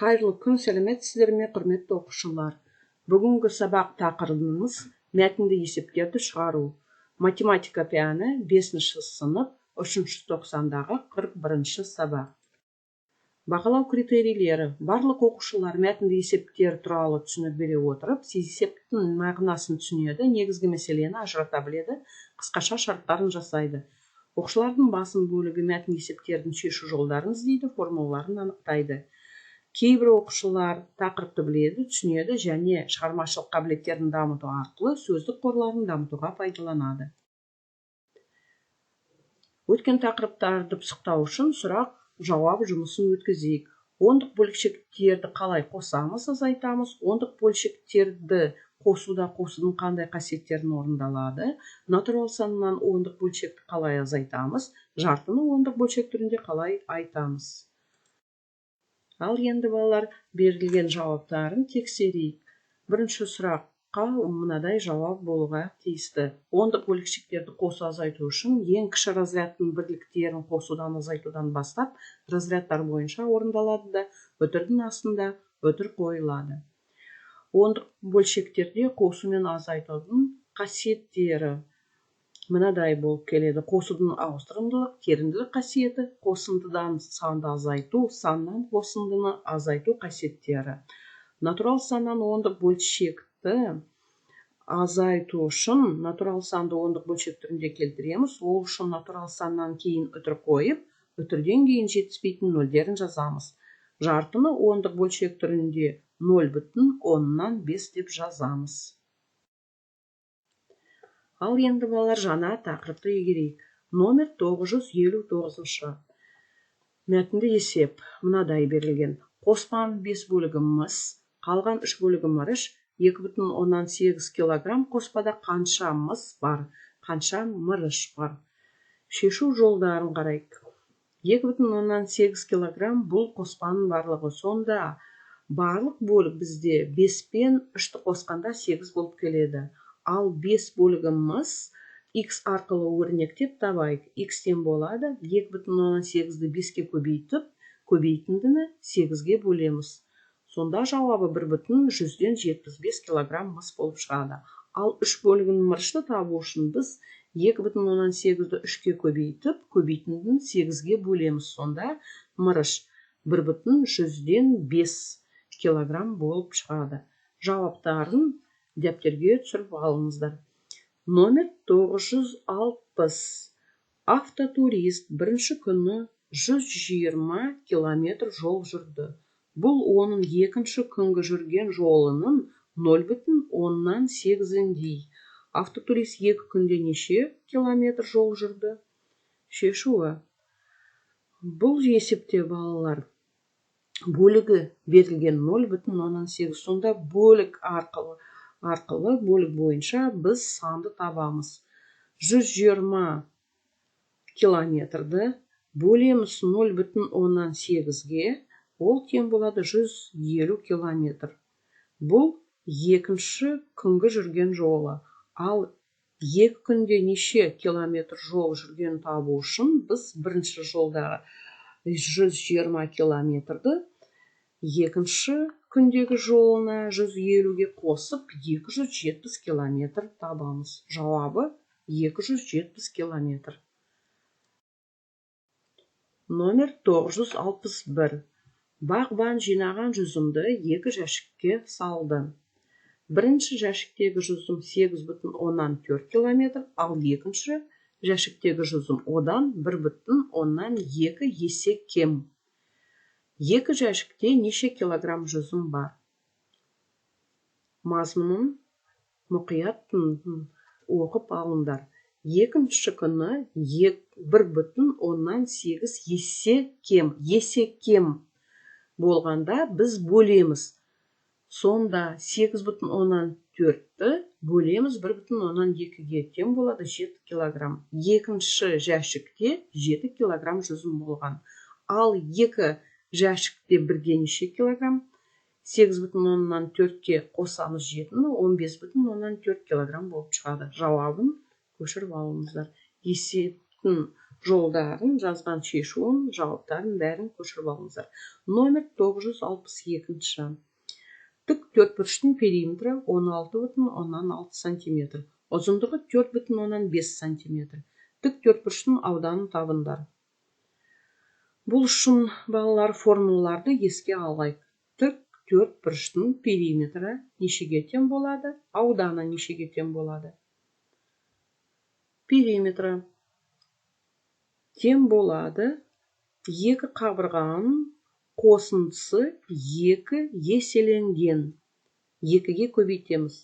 Қайырлы күн, сәлеметсіздер ме, құрметті оқушылар. Бүгінгі сабақ тақырыбымыз мәтінді есептерді шығару. Математика пәні 5-ші сынып 3-ші тоқсандағы 41-ші сабақ. Бағалау критерийлері. Барлық оқушылар мәтінді есептер туралы түсінік бере отырып, есептің мағынасын түсінеді, негізгі мәселені ажырата біледі, қысқаша шарттарын жасайды. Оқушылардың басым бөлігі мәтін есептердің шешу жолдарын іздейді, формулаларын анықтайды. Кейбір оқушылар тақырыпты біледі, түсінеді және шығармашылық қабілеттерін дамыту арқылы сөздік қорларын дамытуға пайдаланады. Өткен тақырыптарды пысықтау үшін сұрақ жауап жұмысын өткізейік. Ондық бөлшектерді қалай қосамыз, азайтамыз? Ондық бөлшектерді қосуда қосудың қандай қасиеттерін орындалады? Натурал санынан ондық бөлшекті қалай азайтамыз? Жартыны ондық бөлшек түрінде қалай айтамыз? Ал енді балалар берілген жауаптарын тексерейік. Бірінші сұраққа мынадай жауап болуға тиісті. Ондық бөлшектерді қосу азайту үшін ең кіші разрядтың бірліктерін қосудан азайтудан бастап разрядтар бойынша орындалады да үтірдің астында үтір қойылады. Ондық бөлшектерде қосу мен азайтудың қасиеттері мынадай болып келеді. Қосудың ауыстырымдылық, терімділік қасиеті, қосындыдан санды азайту, саннан қосындыны азайту қасиеттері. Натурал саннан ондық бөлшекті азайту үшін натурал санды ондық бөлшек түрінде келтіреміз. Ол үшін натурал саннан кейін үтір қойып, үтірден кейін жетіспейтін нөлдерін жазамыз. Жартыны ондық бөлшек түрінде 0,5 деп жазамыз. Ал енді балалар жаңа тақырыпты игерейік. Номер 959. Мәтінді есеп мынадай берілген. Қоспаның 5 бөлігі мыс, қалған 3 бөлігі мырыш, 2,8 килограмм қоспада қанша мыс бар, қанша мырыш бар. Шешу жолдарын қарайық. 2,8 килограмм бұл қоспаның барлығы. Сонда барлық бөлік бізде 5 пен 3-ті қосқанда 8 болып келеді. Ал 5 бөлігі мыс x арқылы өрнектеп табайық. X-тен болады 2,8-ді 5-ке көбейтіп, көбейтіндіні 8-ге бөлеміз. Сонда жауабы 1,175 килограмм мыс болып шығады. Ал 3 бөлігін мырышты табу үшін біз 2,8-ді 3-ке көбейтіп, көбейтіндіні 8-ге бөлеміз. Сонда мырыш 1,105 килограмм болып шығады. Жауаптарын дәптерге түсіріп алыңыздар. Номер 960. Автотурист бірінші күні 120 километр жол жүрді. Бұл оның екінші күнгі жүрген жолының 0,8-дей. Автотурист 2 күнде неше километр жол жүрді? Шешуі. Бұл есепте балалар бөлігі берілген 0,8. Сонда бөлік арқылы бөлік бойынша біз санды табамыз. 120 километрді бөлеміз 0,8-ге, ол тең болады 150 километр. Бұл екінші күнгі жүрген жолы. Ал 2 күнде неше километр жол жүрген табу үшін біз бірінші жолдағы 120 километрді екінші күндегі жолына 150-ге қосып 270 километр табамыз. Жауабы 270 километр. Номер 961. Бағбан жинаған жүзімді 2 жәшікке салды. Бірінші жәшіктегі жүзім 8,4 километр, ал екінші жәшіктегі жүзім одан 1,2 есе кем. 2 жәшікте неше килограмм жүзім бар? Мазмұнын мұқият оқып алыңдар. Екінші күні 1,8 есе кем болғанда біз бөлеміз. Сонда 8,4-ті бөлеміз 1,2-ге, тең болады 7 килограмм. Екінші жәшікте 7 килограмм жүзім болған. Ал 2 жәшікте бірге неше килограмм? 8,4-ке қосамыз 7-ні, 15,4 килограмм болып шығады. Жауабын көшіріп алыңыздар. Есептің жолдарын, жазған шешуін, жауаптарын бәрін көшіріп алыңыздар. Номер 962. Тік төртбұрыштың периметрі 16,6 см. Ұзындығы 4,5 см. Тік төртбұрыштың ауданын табыңдар. Бұл үшін балалар формулаларды еске алайық. Тік төртбұрыштың периметрі нешеге тең болады? Ауданы нешеге тең болады? Периметрі тең болады. Екі қабырғаның қосындысы 2 еселенген. 2-ге көбейтеміз.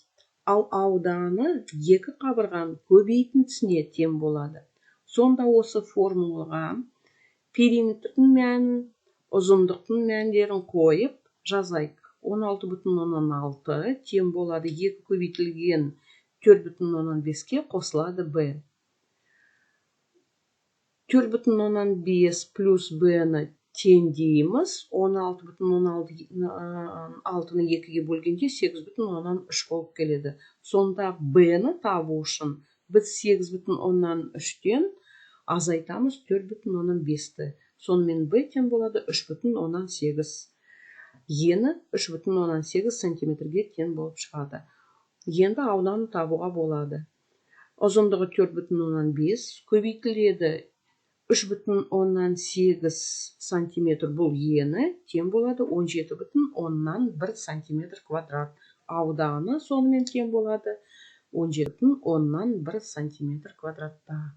Ал ауданы 2 қабырғаның көбейтіндісіне тең болады. Сонда осы формулаға периметрдің мәнін, ұзындықтың мәндерін қойып жазайық. 16,6 тең болады 2 көбейтілген 4,5-ке қосылады b. 4,5 плюс b-ні тең дейміз. 16,6-ны 2-ге бөлгенде 8,3 болып келеді. Сонда b-ні табу үшін біз 8,3-тен азайтамыз 4,5-ті. Сонымен b тең болады 3,8. Ені 3,8 сантиметрге тең болып шығады. Енді ауданын табуға болады. Ұзындығы 4,5 көбейтіледі 3,8 сантиметр, бұл ені тең болады 17,1 сантиметр квадрат. Ауданы сонымен тең болады 17,1 сантиметр квадратта.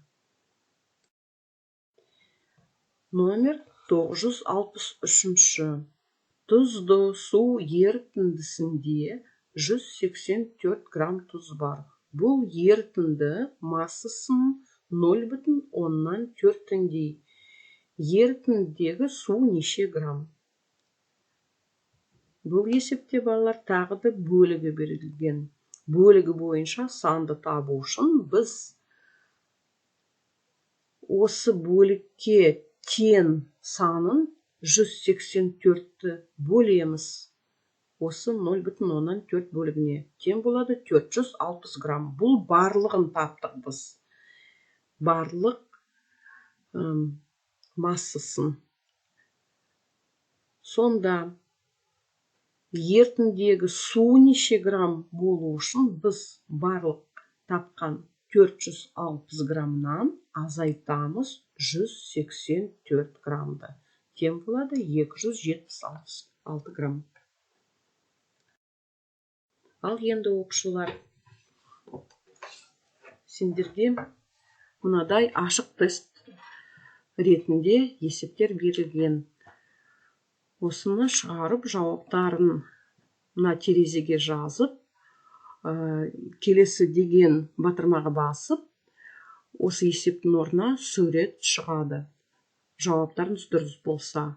Номер 963. Тұзды су ерітіндісінде 184 грамм тұз бар. Бұл ерітінді массасын 0,4 теңдей. Ерітіндідегі су неше грамм? Бұл есепте балалар тағы да бөлігі берілген. Бөлігі бойынша санды табу үшін біз осы бөлікке тең санын 184-ті бөлеміз. Осы 0,4 бөлігіне тең болады 460 грамм. Бұл барлығын таптық біз. Барлық массасын. Сонда ерітіндегі су неше грамм болу үшін біз барлық тапқан 460 граммнан азайтамыз 184 граммды. Тең болады 276 грамм. Ал енді оқушылар, сендерге мынадай ашық тест ретінде есептер берілген. Осыны шығарып, жауаптарын мына терезеге жазып, келесі деген батырмаға басып, осы есептің орнына сурет шығады. Жауаптарыңыз дұрыс болса.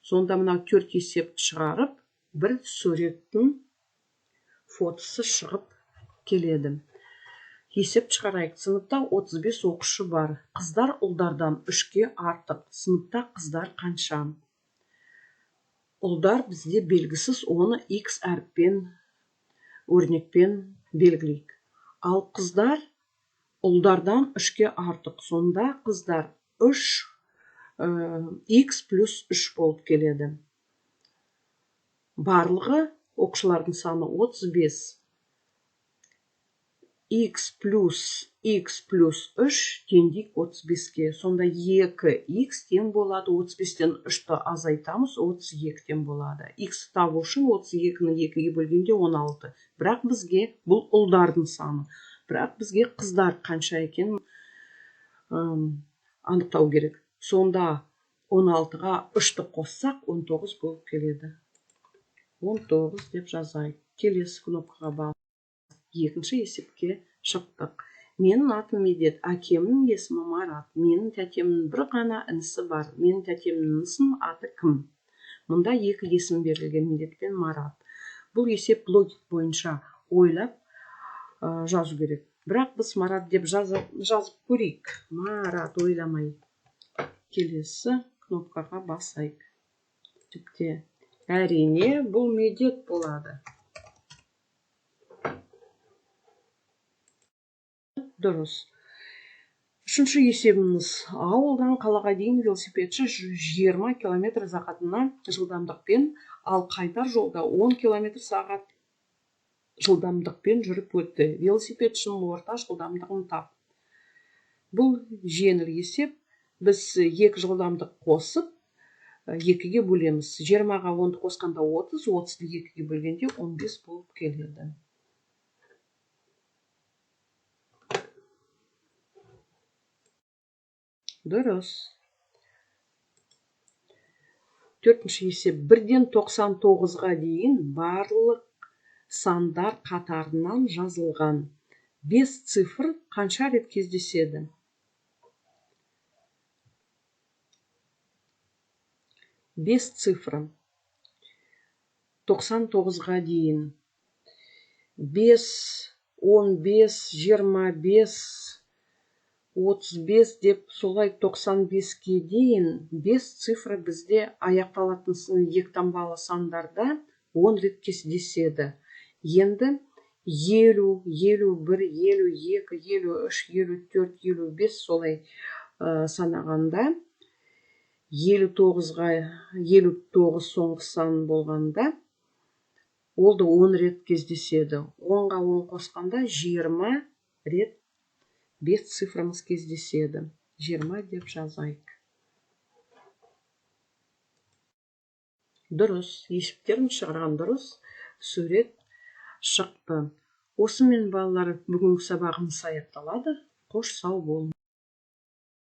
Сонда мына 4 есепті шығарып, бір суреттің фотосы шығып келеді. Есеп шығарайық. Сыныпта 35 оқушы бар. Қыздар ұлдардан 3-ке артық. Сыныпта қыздар қанша? Ұлдар бізде белгісіз, оны X әріппен, өрнекпен белгілейік. Ал қыздар ұлдардан 3-ке артық. Сонда қыздар 3 X плюс 3 болып келеді. Барлығы оқушылардың саны 35. X плюс 3 теңдейік 35-ке. Сонда 2X тең болады. 35-тен 3-ті азайтамыз, 32-тен болады. X табу үшін 32-ні 2-ге бөлгенде 16. Бірақ бізге бұл ұлдардың саны. Бірақ бізге қыздар қанша екенін анықтау керек. Сонда 16-ға 3-ті қоссақ 19 болып келеді. 19 деп жазайық. Келесі кнопкаға басып, екінші есепке шықтық. Менің атым Медет, әкемнің есімі Марат. Менің тәтемнің бір ғана інісі бар. Менің тәтемнің інісінің аты кім? Мұнда 2 есім берілген, Медет пен Марат. Бұл есеп логик бойынша ойлап жазу керек. Бірақ біз Марат деп жазып көрейік. Марат ойламай. Келесі кнопкаға басайық. Тіпті әрине бұл Медет болады. Дұрыс. Үшінші есебіміз: ауылдан қалаға дейін велосипедші 20 км сағатына жылдамдықпен, ал қайтар жолда 10 км сағат жылдамдықпен жүріп өтті. Велосипедшінің орта жылдамдығын тап. Бұл жеңіл есеп. Біз екі жылдамдық қосып, екіге бөлеміз. 20-ға 10-ды қосқанда 30, 30-ды екіге бөлгенде 15 болып келеді. Дұрыс. Төртінші есеп: 1-ден 99-ға дейін барлық сандар қатарынан жазылған 5 цифр қанша рет кездеседі? 5 цифры 99-ға дейін 5, 15, 25, 35 деп солай 95-ке дейін 5 цифры бізде аяқталатын ектанбалы сандарда 10 рет кездеседі. Енді 50, 51, 52, 53, 54, 55 солай санағанда 59 соңғы сан болғанда ол да 10 рет кездеседі. 10-ға 10 қосқанда 20 рет 5 цифрымыз кездеседі. 20 деп жазайық. Дұрыс. Есептерін шығарған дұрыс. Сурет шықты. Осымен балалар, бүгінгі сабағымыз аяқталады. Қош сау болыңыз.